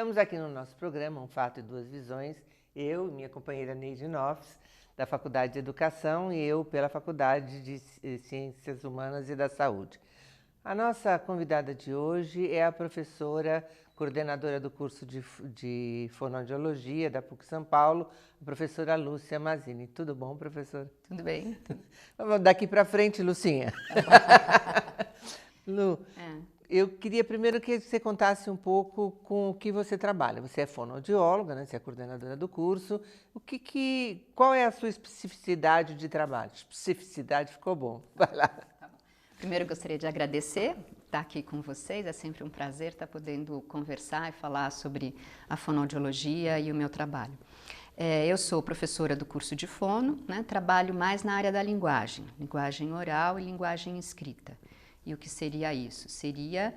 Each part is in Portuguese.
Estamos aqui no nosso programa Um Fato e Duas Visões, eu e minha companheira Neide Nofres, da Faculdade de Educação, e eu pela Faculdade de Ciências Humanas e da Saúde. A nossa convidada de hoje é a professora coordenadora do curso de Fonoaudiologia da PUC São Paulo, a professora Lúcia Mazzini. Tudo bom, professora? Tudo bem? Vamos daqui para frente, Lucinha. Lu, eu queria primeiro que você contasse um pouco com o que você trabalha. Você é fonoaudióloga, né? Você é coordenadora do curso. Qual é a sua especificidade de trabalho? Especificidade ficou bom. Vai lá. Primeiro, gostaria de agradecer estar aqui com vocês. É sempre um prazer estar podendo conversar e falar sobre a fonoaudiologia e o meu trabalho. Eu sou professora do curso de fono, né? Trabalho mais na área da linguagem oral e linguagem escrita. E o que seria isso? Seria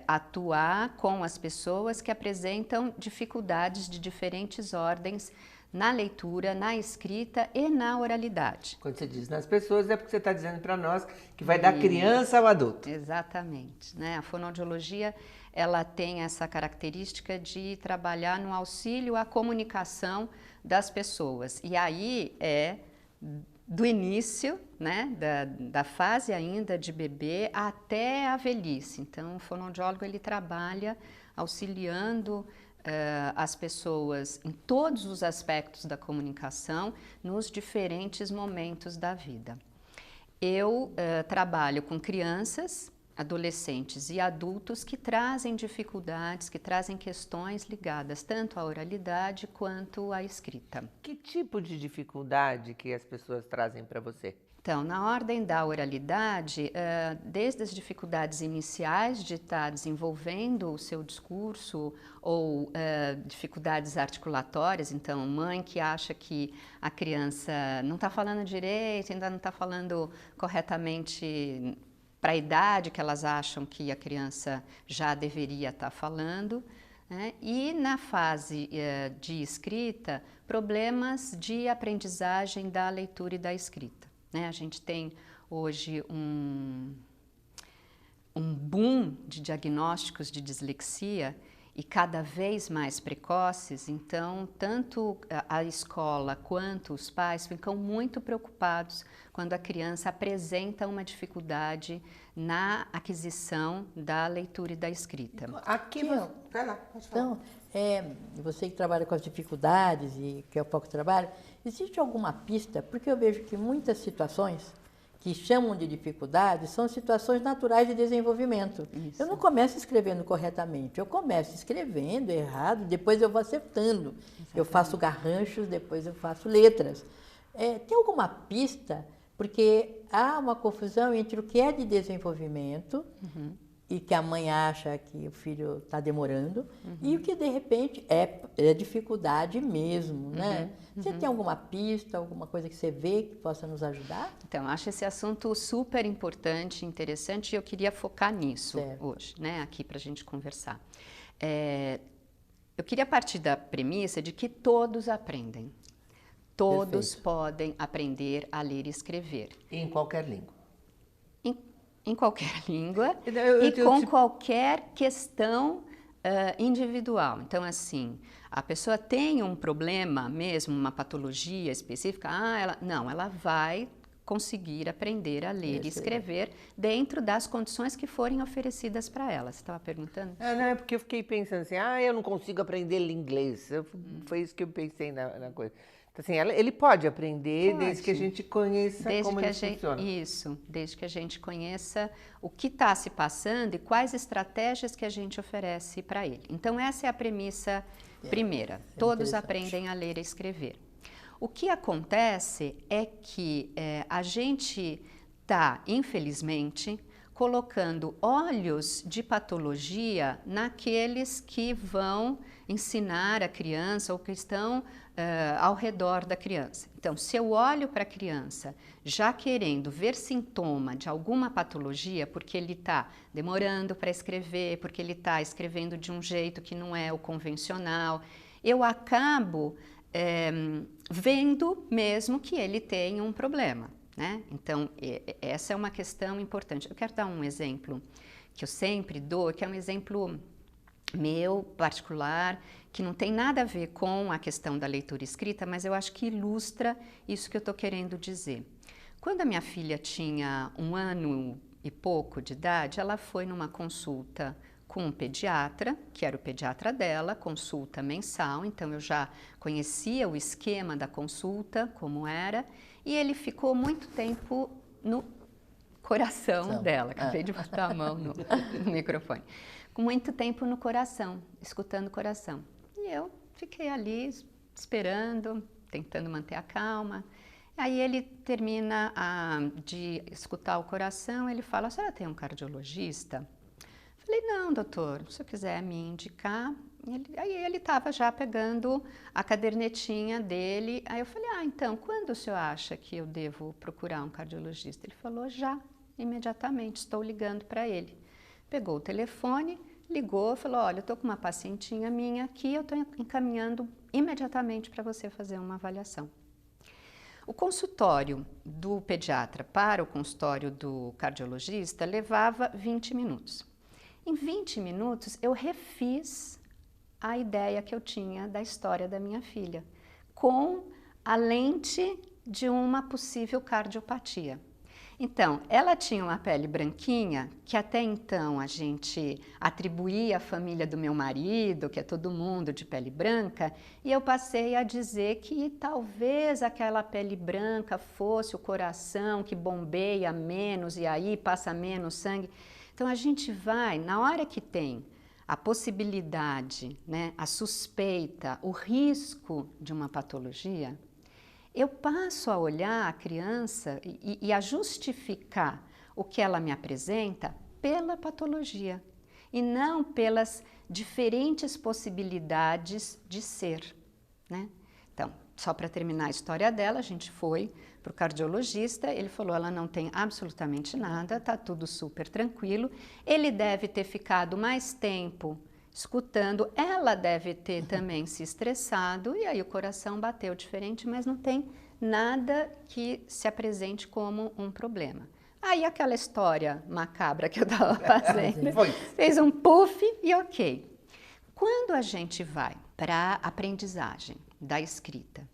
atuar com as pessoas que apresentam dificuldades de diferentes ordens na leitura, na escrita e na oralidade. Quando você diz nas pessoas, é porque você está dizendo para nós que vai da criança ao adulto. Exatamente, né? A fonoaudiologia, ela tem essa característica de trabalhar no auxílio à comunicação das pessoas. E aí do início, né, da fase ainda de bebê até a velhice. Então, o fonoaudiólogo, ele trabalha auxiliando as pessoas em todos os aspectos da comunicação nos diferentes momentos da vida. Eu trabalho com crianças, adolescentes e adultos que trazem dificuldades, que trazem questões ligadas tanto à oralidade quanto à escrita. Que tipo de dificuldade que as pessoas trazem para você? Então, na ordem da oralidade, desde as dificuldades iniciais de estar desenvolvendo o seu discurso ou dificuldades articulatórias, então, mãe que acha que a criança não está falando direito, ainda não está falando corretamente para a idade que elas acham que a criança já deveria estar falando, né? E na fase de escrita, problemas de aprendizagem da leitura e da escrita. A gente tem hoje um boom de diagnósticos de dislexia e cada vez mais precoces, então tanto a escola quanto os pais ficam muito preocupados quando a criança apresenta uma dificuldade na aquisição da leitura e da escrita. Aqui, vai lá, pode falar. Então, você que trabalha com as dificuldades e que é o pouco trabalho, existe alguma pista? Porque eu vejo que muitas situações que chamam de dificuldades são situações naturais de desenvolvimento. Isso. Eu não começo escrevendo corretamente, eu começo escrevendo errado, depois eu vou acertando. Exatamente. Eu faço garranchos, depois eu faço letras. Tem alguma pista? Porque há uma confusão entre o que é de desenvolvimento e que a mãe acha que o filho está demorando e o que de repente é dificuldade mesmo, né? Você tem alguma pista, alguma coisa que você vê que possa nos ajudar? Então, acho esse assunto super importante, interessante, e eu queria focar nisso hoje, né, aqui para a gente conversar. Eu queria partir da premissa de que todos aprendem. Todos podem aprender a ler e escrever. Em qualquer língua. Em qualquer língua com qualquer questão individual. Então, assim, a pessoa tem um problema mesmo, uma patologia específica, ela vai conseguir aprender a ler e escrever dentro das condições que forem oferecidas para ela. Você estava perguntando? Não, é porque eu fiquei pensando assim, eu não consigo aprender inglês. Foi isso que eu pensei na coisa. Então, assim, ele pode aprender desde que a gente conheça como ele funciona. Isso, desde que a gente conheça o que está se passando e quais estratégias que a gente oferece para ele. Então, essa é a premissa primeira. Todos aprendem a ler e escrever. O que acontece é que a gente está, infelizmente, colocando olhos de patologia naqueles que vão ensinar a criança ou que estão ao redor da criança. Então, se eu olho para a criança já querendo ver sintoma de alguma patologia, porque ele está demorando para escrever, porque ele está escrevendo de um jeito que não é o convencional, eu acabo vendo mesmo que ele tem um problema, né? Então, essa é uma questão importante. Eu quero dar um exemplo que eu sempre dou, que é um exemplo meu particular, que não tem nada a ver com a questão da leitura escrita, mas eu acho que ilustra isso que eu estou querendo dizer. Quando a minha filha tinha 1 ano e pouco de idade, ela foi numa consulta com um pediatra, que era o pediatra dela, consulta mensal, então eu já conhecia o esquema da consulta, como era, e ele ficou muito tempo no coração dela, acabei de botar a mão no microfone, com muito tempo no coração, escutando o coração. E eu fiquei ali esperando, tentando manter a calma. Aí ele termina de escutar o coração, ele fala, a senhora tem um cardiologista? Falei, não, doutor, se eu quiser me indicar. Aí ele estava já pegando a cadernetinha dele. Aí eu falei, então, quando o senhor acha que eu devo procurar um cardiologista? Ele falou, já, imediatamente, estou ligando para ele. Pegou o telefone, ligou, falou, olha, eu estou com uma pacientinha minha aqui, eu estou encaminhando imediatamente para você fazer uma avaliação. O consultório do pediatra para o consultório do cardiologista levava 20 minutos. Em 20 minutos, eu refiz a ideia que eu tinha da história da minha filha, com a lente de uma possível cardiopatia. Então, ela tinha uma pele branquinha, que até então a gente atribuía à família do meu marido, que é todo mundo de pele branca, e eu passei a dizer que talvez aquela pele branca fosse o coração que bombeia menos e aí passa menos sangue. Então, a gente vai, na hora que tem a possibilidade, né, a suspeita, o risco de uma patologia, eu passo a olhar a criança e a justificar o que ela me apresenta pela patologia e não pelas diferentes possibilidades de ser, né? Então, só para terminar a história dela, a gente foi para o cardiologista, ele falou, ela não tem absolutamente nada, tá tudo super tranquilo, ele deve ter ficado mais tempo escutando, ela deve ter também se estressado e aí o coração bateu diferente, mas não tem nada que se apresente como um problema. Aí aquela história macabra que eu estava fazendo, fez um puff e ok. Quando a gente vai para a aprendizagem da escrita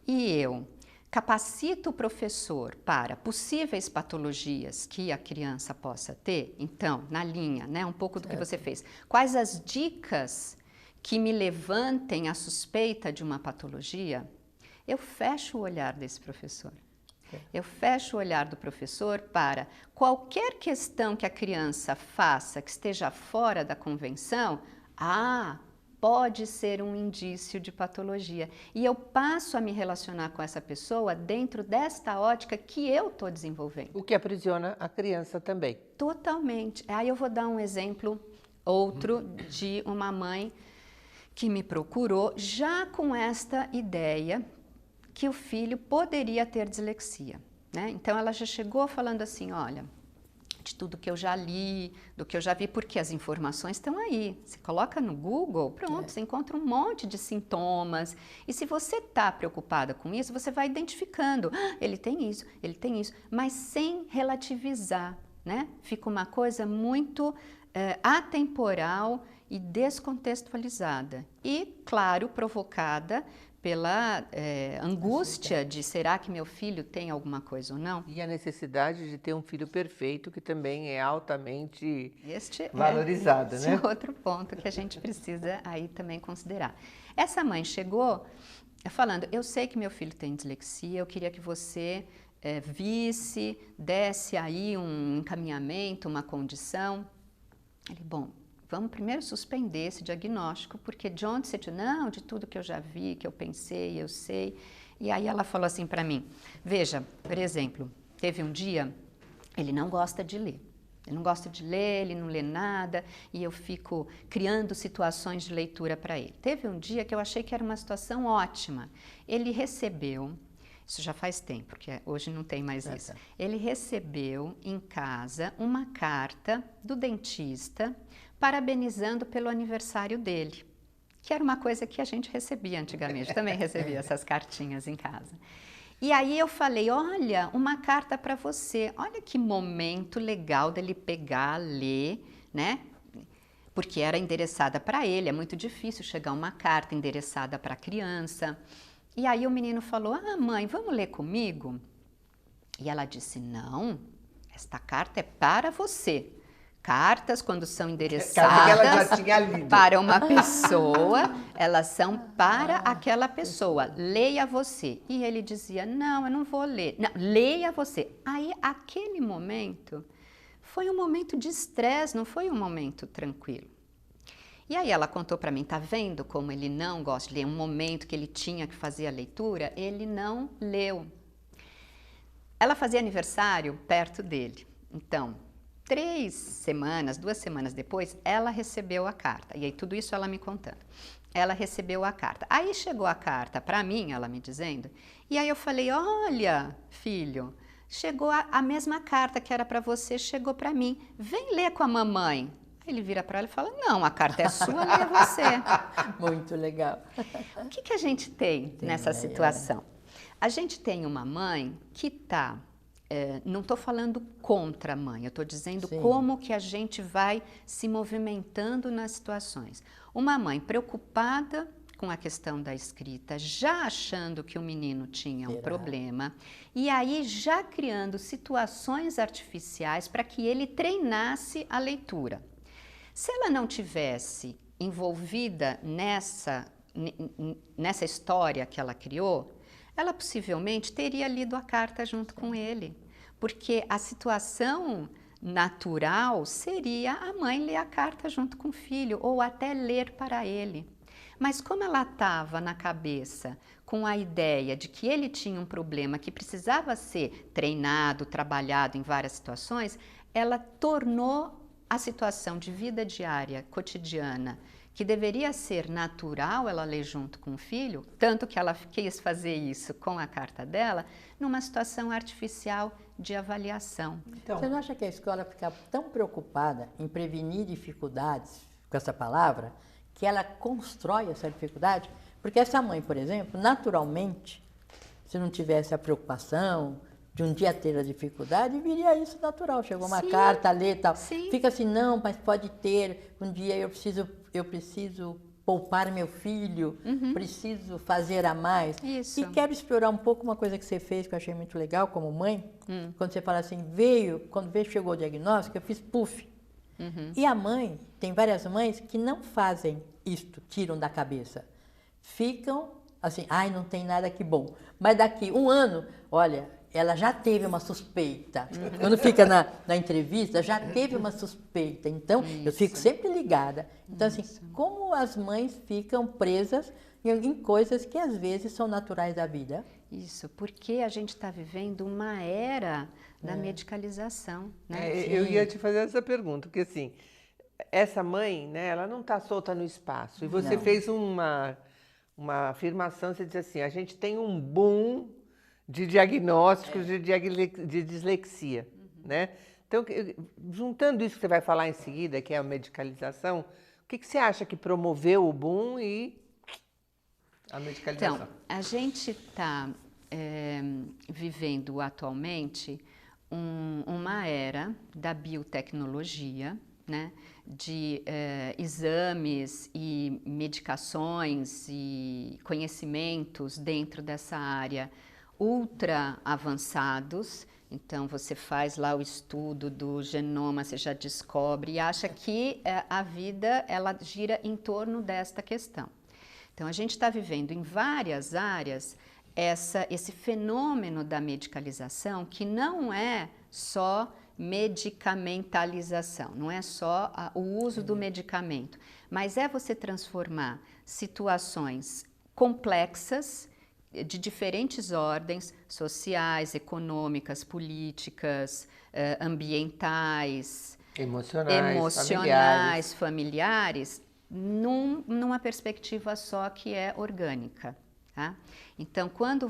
e eu capacito o professor para possíveis patologias que a criança possa ter, então, na linha, né, um pouco do que você fez, quais as dicas que me levantem a suspeita de uma patologia, eu fecho o olhar desse professor. Eu fecho o olhar do professor para qualquer questão que a criança faça que esteja fora da convenção, pode ser um indício de patologia. E eu passo a me relacionar com essa pessoa dentro desta ótica que eu estou desenvolvendo. O que aprisiona a criança também. Totalmente. Aí eu vou dar um exemplo, outro, de uma mãe que me procurou já com esta ideia que o filho poderia ter dislexia, né? Então ela já chegou falando assim, olha, de tudo que eu já li, do que eu já vi, porque as informações estão aí. Você coloca no Google, pronto, você encontra um monte de sintomas. E se você está preocupada com isso, você vai identificando, ele tem isso, mas sem relativizar, né? Fica uma coisa muito atemporal e descontextualizada. E, claro, provocada pela angústia de será que meu filho tem alguma coisa ou não? E a necessidade de ter um filho perfeito, que também é altamente valorizado, né? Esse é outro ponto que a gente precisa aí também considerar. Essa mãe chegou falando, eu sei que meu filho tem dislexia, eu queria que você visse, desse aí um encaminhamento, uma condição. Ele, bom, vamos primeiro suspender esse diagnóstico, porque de onde você tira? Não, de tudo que eu já vi, que eu pensei, eu sei. E aí ela falou assim para mim, veja, por exemplo, teve um dia, ele não gosta de ler. Ele não gosta de ler, ele não lê nada, e eu fico criando situações de leitura para ele. Teve um dia que eu achei que era uma situação ótima. Ele recebeu, isso já faz tempo, porque hoje não tem mais isso. Ele recebeu em casa uma carta do dentista parabenizando pelo aniversário dele, que era uma coisa que a gente recebia antigamente, também recebia essas cartinhas em casa. E aí eu falei, olha, uma carta para você, olha que momento legal dele pegar, ler, né? porque era endereçada para ele, é muito difícil chegar uma carta endereçada para a criança. E aí o menino falou, ah, mãe, vamos ler comigo? E ela disse, não, esta carta é para você. Cartas, quando são endereçadas para uma pessoa, elas são para aquela pessoa. Leia você. E ele dizia, não, eu não vou ler. Não, leia você. Aí, aquele momento, foi um momento de estresse, não foi um momento tranquilo. E aí ela contou para mim, tá vendo como ele não gosta de ler? Um momento que ele tinha que fazer a leitura, ele não leu. Ela fazia aniversário perto dele. Então, 2 semanas depois, ela recebeu a carta. E aí tudo isso ela me contando. Ela recebeu a carta. Aí chegou a carta para mim, ela me dizendo, e aí eu falei, olha, filho, chegou a mesma carta que era para você, chegou para mim. Vem ler com a mamãe. Aí ele vira para ela e fala, não, a carta é sua, leia você. Muito legal. O que a gente tem nessa situação? A gente tem uma mãe que está... não estou falando contra a mãe, eu estou dizendo como que a gente vai se movimentando nas situações. Uma mãe preocupada com a questão da escrita, já achando que o menino tinha um problema, e aí já criando situações artificiais para que ele treinasse a leitura. Se ela não tivesse envolvida nessa história que ela criou, ela possivelmente teria lido a carta junto com ele, porque a situação natural seria a mãe ler a carta junto com o filho, ou até ler para ele. Mas como ela estava na cabeça com a ideia de que ele tinha um problema que precisava ser treinado, trabalhado em várias situações, ela tornou a situação de vida diária, cotidiana, que deveria ser natural ela ler junto com o filho, tanto que ela quis fazer isso com a carta dela, numa situação artificial de avaliação. Então, você não acha que a escola fica tão preocupada em prevenir dificuldades com essa palavra, que ela constrói essa dificuldade? Porque essa mãe, por exemplo, naturalmente, se não tivesse a preocupação de um dia ter a dificuldade, viria isso natural. Chegou uma carta, lê e tal. Fica assim, não, mas pode ter, um dia eu preciso poupar meu filho, preciso fazer a mais. Isso. E quero explorar um pouco uma coisa que você fez, que eu achei muito legal como mãe, quando você fala assim, quando chegou o diagnóstico, eu fiz puff. E a mãe, tem várias mães que não fazem isto, tiram da cabeça. Ficam assim, ai, não tem nada que bom. Mas daqui 1 ano, olha, ela já teve uma suspeita. Quando fica na entrevista, já teve uma suspeita. Então, eu fico sempre ligada. Então, assim, como as mães ficam presas em coisas que às vezes são naturais da vida. Isso, porque a gente está vivendo uma era da medicalização. Né? Eu ia te fazer essa pergunta, porque assim, essa mãe, né, ela não está solta no espaço. E você fez uma afirmação, você disse assim, a gente tem um boom de diagnósticos de dislexia, né? Então, juntando isso que você vai falar em seguida, que é a medicalização, o que você acha que promoveu o boom e a medicalização? Então, a gente está vivendo atualmente uma era da biotecnologia, né? De exames e medicações e conhecimentos dentro dessa área ultra avançados. Então, você faz lá o estudo do genoma, você já descobre e acha que a vida ela gira em torno desta questão. Então, a gente está vivendo em várias áreas esse fenômeno da medicalização, que não é só medicamentalização, não é só o uso do medicamento, mas é você transformar situações complexas de diferentes ordens, sociais, econômicas, políticas, ambientais, emocionais, familiares, numa perspectiva só que é orgânica. Tá? Então, quando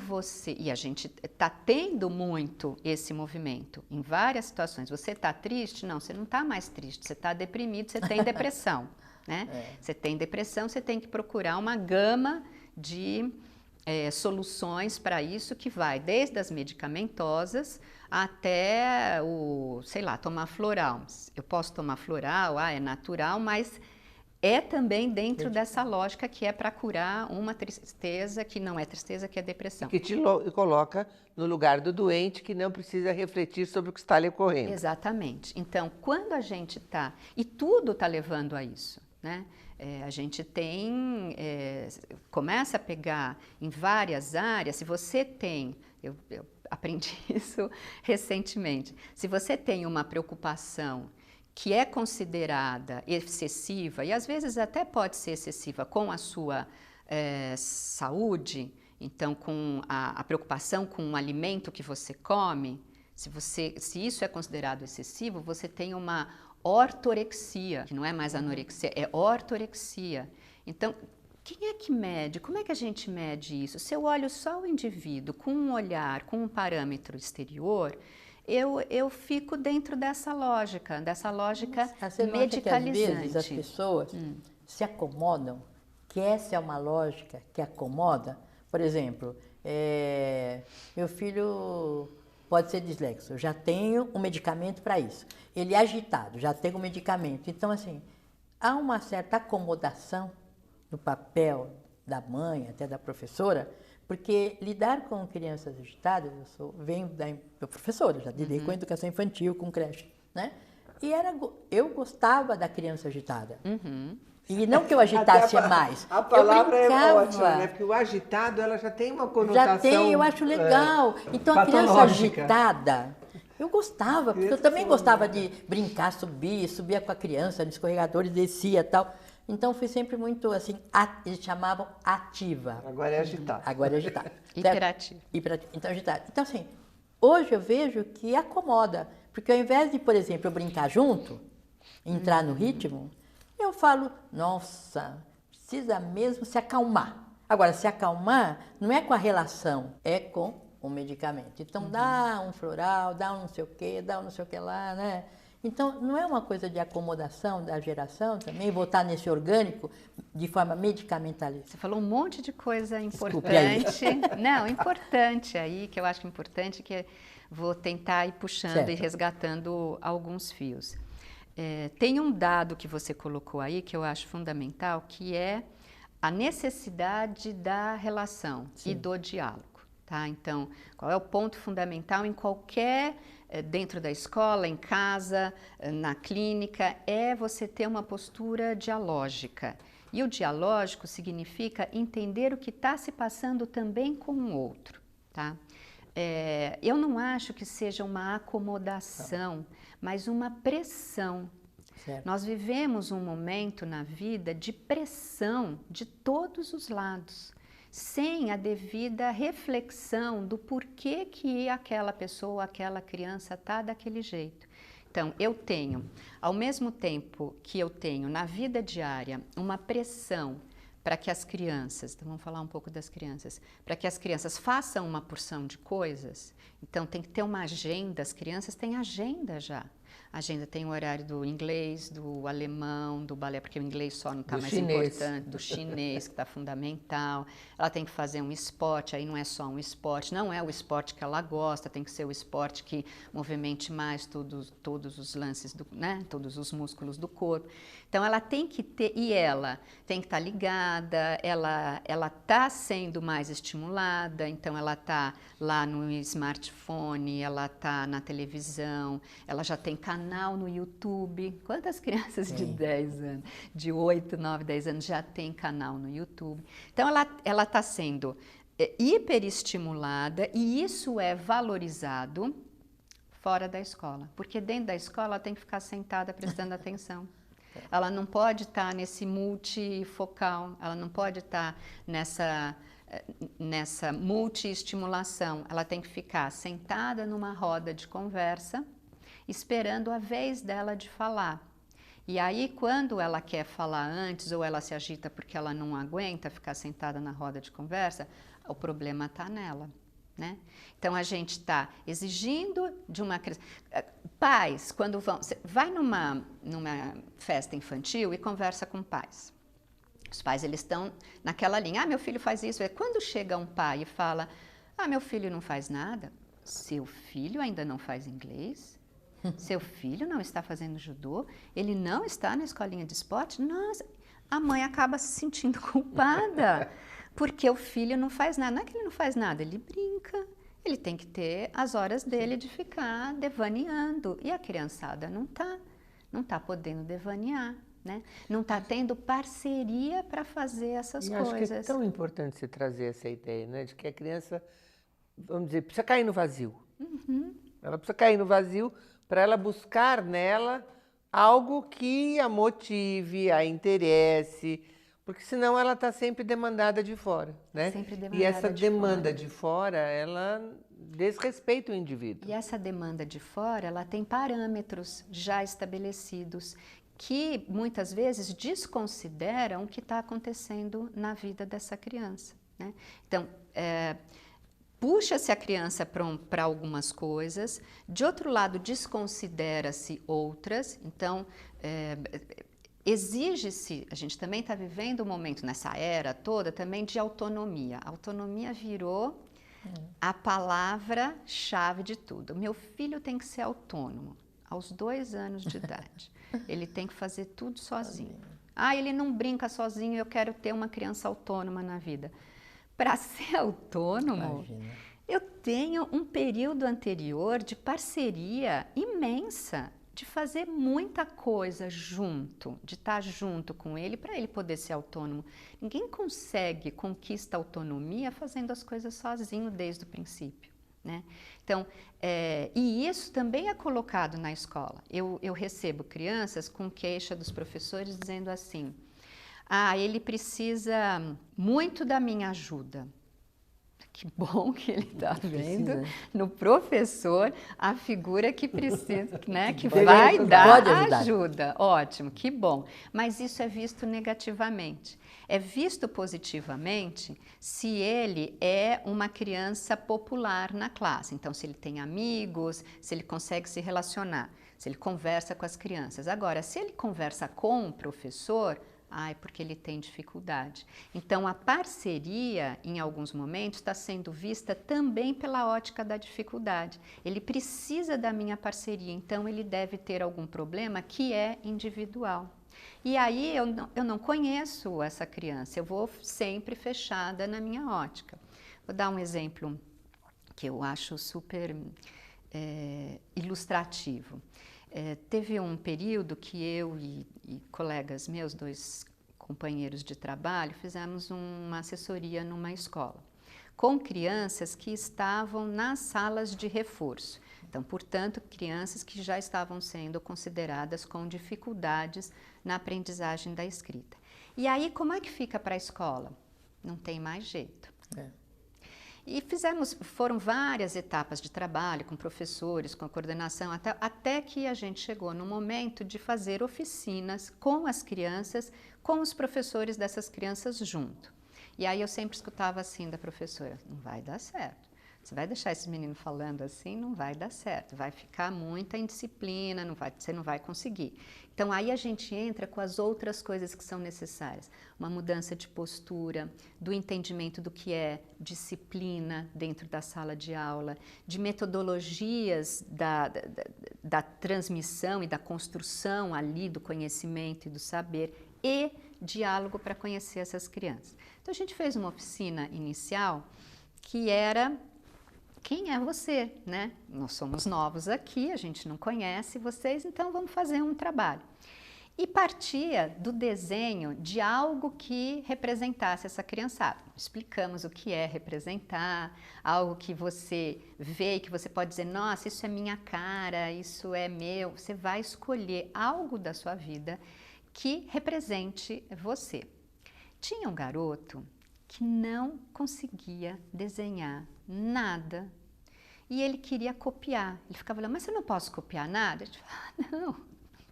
e a gente está tendo muito esse movimento em várias situações. Você está triste? Não, você não está mais triste, você está deprimido, você tem depressão. Né? Você tem depressão, você tem que procurar uma gama de soluções para isso que vai desde as medicamentosas até sei lá, tomar floral. Eu posso tomar floral, é natural, mas é também dentro dessa lógica que é para curar uma tristeza que não é tristeza, que é depressão. Que te coloca no lugar do doente que não precisa refletir sobre o que está lhe ocorrendo. Exatamente. Então, quando a gente está... E tudo está levando a isso, né? A gente começa a pegar em várias áreas. Se você tem... Eu aprendi isso recentemente. Se você tem uma preocupação que é considerada excessiva, e às vezes até pode ser excessiva com a sua saúde, então com a preocupação com o alimento que você come, se isso é considerado excessivo, você tem uma ortorexia, que não é mais anorexia, é ortorexia. Então, quem é que mede? Como é que a gente mede isso? Se eu olho só o indivíduo com um olhar, com um parâmetro exterior, eu fico dentro dessa lógica medicalizante. Que às vezes as pessoas se acomodam, que essa é uma lógica que acomoda. Por exemplo, meu filho pode ser dislexo, eu já tenho um medicamento para isso. Ele é agitado, já tenho um medicamento. Então, assim, há uma certa acomodação no papel da mãe, até da professora, porque lidar com crianças agitadas, venho da professora, já lidei com educação infantil, com creche, né? E eu gostava da criança agitada. E não que eu agitasse mais. A palavra é ótima, né? Porque o agitado, ela já tem uma conotação... Já tem, eu acho legal. Então, a criança agitada, eu gostava, porque eu também gostava de brincar, subia com a criança no escorregador e descia e tal. Então, fui sempre muito, assim, eles chamavam ativa. Agora é agitada. Agora é agitada. Hiperativa. Então, agitada. Então, assim, hoje eu vejo que acomoda. Porque ao invés de, por exemplo, eu brincar junto, entrar no ritmo, eu falo, nossa, precisa mesmo se acalmar. Agora, se acalmar não é com a relação, é com o medicamento. Então, dá um floral, dá um não sei o quê, dá um não sei o que lá, né? Então, não é uma coisa de acomodação da geração também, voltar nesse orgânico de forma medicamentalista. Você falou um monte de coisa importante. Não, importante aí, que eu acho importante, que vou tentar ir puxando e resgatando alguns fios. Tem um dado que você colocou aí, que eu acho fundamental, que é a necessidade da relação e do diálogo. Tá? Então, qual é o ponto fundamental em qualquer... dentro da escola, em casa, na clínica, é você ter uma postura dialógica. E o dialógico significa entender o que está se passando também com o outro. Tá? Eu não acho que seja uma acomodação, mas uma pressão. Certo. Nós vivemos um momento na vida de pressão de todos os lados, sem a devida reflexão do porquê que aquela pessoa, aquela criança está daquele jeito. Então, eu tenho, ao mesmo tempo que eu tenho na vida diária uma pressão para que as crianças, então vamos falar um pouco das crianças, para que as crianças façam uma porção de coisas, então tem que ter uma agenda, as crianças têm agenda já. A agenda tem o horário do inglês, do alemão, do balé, porque o inglês só não está mais importante, do chinês, que está fundamental. Ela tem que fazer um esporte, aí não é só um esporte, não é o esporte que ela gosta, tem que ser o esporte que movimente mais todos os lances, né? Todos os músculos do corpo. Então, ela tem que ter, e ela tem que estar ligada, ela está sendo mais estimulada, então ela está lá no smartphone, ela está na televisão, ela já tem canal no YouTube. Quantas crianças de 10 anos, de 8, 9, 10 anos já tem canal no YouTube? Então, ela está sendo hiperestimulada e isso é valorizado fora da escola, porque dentro da escola ela tem que ficar sentada prestando atenção. Ela não pode estar nesse multifocal, ela não pode estar nessa multiestimulação. Ela tem que ficar sentada numa roda de conversa, esperando a vez dela de falar. E aí, quando ela quer falar antes ou ela se agita porque ela não aguenta ficar sentada na roda de conversa, o problema está nela. Né? Então, a gente está exigindo de uma criança... Pais, quando vai numa festa infantil e conversa com pais. Os pais, eles estão naquela linha, meu filho faz isso. Quando chega um pai e fala, meu filho não faz nada, seu filho ainda não faz inglês, seu filho não está fazendo judô, ele não está na escolinha de esporte, nossa, a mãe acaba se sentindo culpada, porque o filho não faz nada. Não é que ele não faz nada, ele brinca, ele tem que ter as horas dele de ficar devaneando, e a criançada não está podendo devanear. Né? Não está tendo parceria para fazer essas coisas. Acho que é tão importante você trazer essa ideia, né? De que a criança, vamos dizer, precisa cair no vazio. Ela precisa cair no vazio para ela buscar nela algo que a motive, a interesse, porque senão ela está sempre demandada de fora, né? Sempre demandada e essa de demanda fora. de fora, ela desrespeita o indivíduo. E essa demanda de fora, ela tem parâmetros já estabelecidos que muitas vezes desconsideram o que está acontecendo na vida dessa criança. Né? Então, puxa-se a criança para algumas coisas, de outro lado, desconsidera-se outras. Então, exige-se, a gente também está vivendo um momento nessa era toda também de autonomia. A autonomia virou a palavra-chave de tudo. Meu filho tem que ser autônomo aos 2 anos de idade. Ele tem que fazer tudo sozinho. Ele não brinca sozinho, eu quero ter uma criança autônoma na vida. Para ser autônomo, imagina, eu tenho um período anterior de parceria imensa, de fazer muita coisa junto, de estar junto com ele para ele poder ser autônomo. Ninguém consegue conquistar autonomia fazendo as coisas sozinho desde o princípio. Né? Então, e isso também é colocado na escola. Eu recebo crianças com queixa dos professores dizendo assim, ele precisa muito da minha ajuda. Que bom que ele está vendo no professor a figura que precisa, né, que vai dar ajuda. Ótimo, que bom. Mas isso é visto negativamente. É visto positivamente se ele é uma criança popular na classe. Então, se ele tem amigos, se ele consegue se relacionar, se ele conversa com as crianças. Agora, se ele conversa com o professor, é porque ele tem dificuldade. Então, a parceria, em alguns momentos, está sendo vista também pela ótica da dificuldade. Ele precisa da minha parceria, então ele deve ter algum problema que é individual. E aí eu não conheço essa criança, eu vou sempre fechada na minha ótica. Vou dar um exemplo que eu acho super ilustrativo. Teve um período que eu e colegas meus, 2 companheiros de trabalho, fizemos uma assessoria numa escola, com crianças que estavam nas salas de reforço. Então, portanto, crianças que já estavam sendo consideradas com dificuldades na aprendizagem da escrita. E aí, como é que fica para a escola? Não tem mais jeito. E foram várias etapas de trabalho com professores, com a coordenação, até que a gente chegou no momento de fazer oficinas com as crianças, com os professores dessas crianças junto. E aí eu sempre escutava assim da professora, não vai dar certo. Você vai deixar esse menino falando assim, não vai dar certo, vai ficar muita indisciplina, você não vai conseguir. Então aí a gente entra com as outras coisas que são necessárias, uma mudança de postura, do entendimento do que é disciplina dentro da sala de aula, de metodologias da transmissão e da construção ali do conhecimento e do saber e diálogo para conhecer essas crianças. Então a gente fez uma oficina inicial que era quem é você, né? Nós somos novos aqui, a gente não conhece vocês, então vamos fazer um trabalho. E partia do desenho de algo que representasse essa criançada. Explicamos o que é representar, algo que você vê e que você pode dizer, nossa, isso é minha cara, isso é meu. Você vai escolher algo da sua vida que represente você. Tinha um garoto que não conseguia desenhar nada e ele queria copiar. Ele ficava falando, mas eu não posso copiar nada? A gente falava, não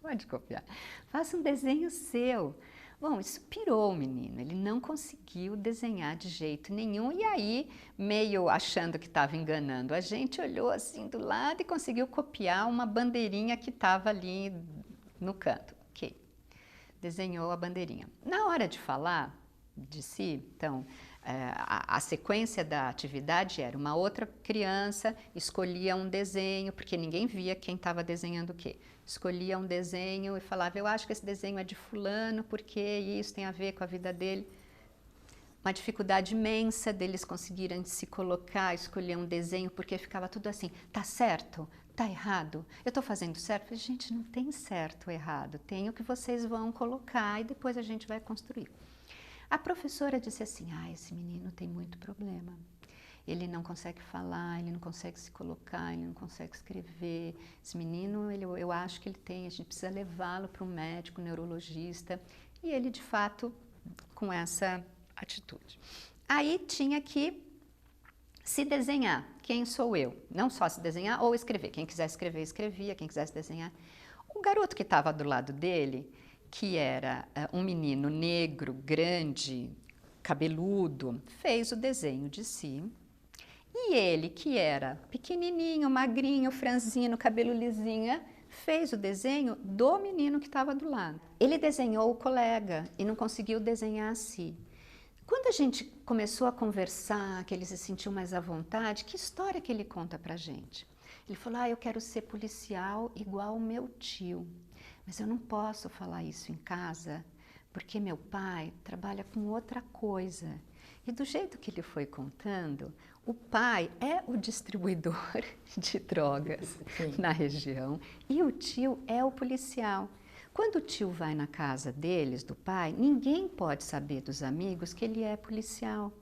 pode copiar, faça um desenho seu. Bom, isso pirou o menino, ele não conseguiu desenhar de jeito nenhum e aí, meio achando que estava enganando a gente, olhou assim do lado e conseguiu copiar uma bandeirinha que estava ali no canto. Ok. desenhou a bandeirinha. Na hora de falar de si, então, a sequência da atividade era uma outra criança escolhia um desenho, porque ninguém via quem estava desenhando o quê. Escolhia um desenho e falava, eu acho que esse desenho é de fulano, porque isso tem a ver com a vida dele. Uma dificuldade imensa deles conseguirem se colocar, escolher um desenho, porque ficava tudo assim, tá certo? Tá errado? Eu estou fazendo certo? Eu falei, gente, não tem certo ou errado, tem o que vocês vão colocar e depois a gente vai construir. A professora disse assim, esse menino tem muito problema. Ele não consegue falar, ele não consegue se colocar, ele não consegue escrever. Esse menino, eu acho que ele tem, a gente precisa levá-lo para um médico, neurologista. E ele, de fato, com essa atitude. Aí tinha que se desenhar. Quem sou eu? Não só se desenhar ou escrever. Quem quiser escrever, escrevia. Quem quisesse desenhar. O garoto que estava do lado dele, que era um menino negro, grande, cabeludo, fez o desenho de si. E ele, que era pequenininho, magrinho, franzino, cabelo lisinho, fez o desenho do menino que estava do lado. Ele desenhou o colega e não conseguiu desenhar a si. Quando a gente começou a conversar, que ele se sentiu mais à vontade, que história que ele conta pra gente? Ele falou, eu quero ser policial igual o meu tio, mas eu não posso falar isso em casa, porque meu pai trabalha com outra coisa. E do jeito que ele foi contando, o pai é o distribuidor de drogas na região e o tio é o policial. Quando o tio vai na casa deles, do pai, ninguém pode saber dos amigos que ele é policial,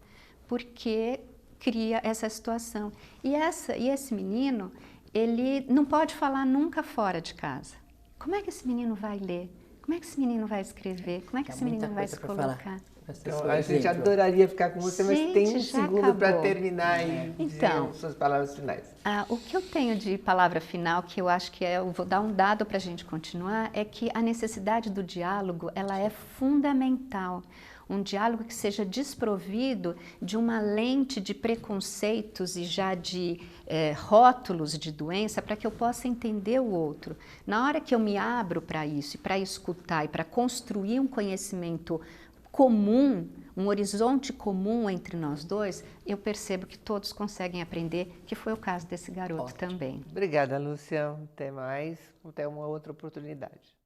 porque cria essa situação. E esse menino, ele não pode falar nunca fora de casa. Como é que esse menino vai ler? Como é que esse menino vai escrever? Como é que esse menino vai se colocar? Então, a gente adoraria ficar com você, mas tem um segundo para terminar e então, dizer suas palavras finais. O que eu tenho de palavra final, que eu acho que eu vou dar um dado para a gente continuar, é que a necessidade do diálogo, ela é fundamental. Um diálogo que seja desprovido de uma lente de preconceitos e já de rótulos de doença, para que eu possa entender o outro. Na hora que eu me abro para isso, e para escutar, e para construir um conhecimento comum, um horizonte comum entre nós dois, eu percebo que todos conseguem aprender, que foi o caso desse garoto também. Obrigada, Lúcia. Até mais. Até uma outra oportunidade.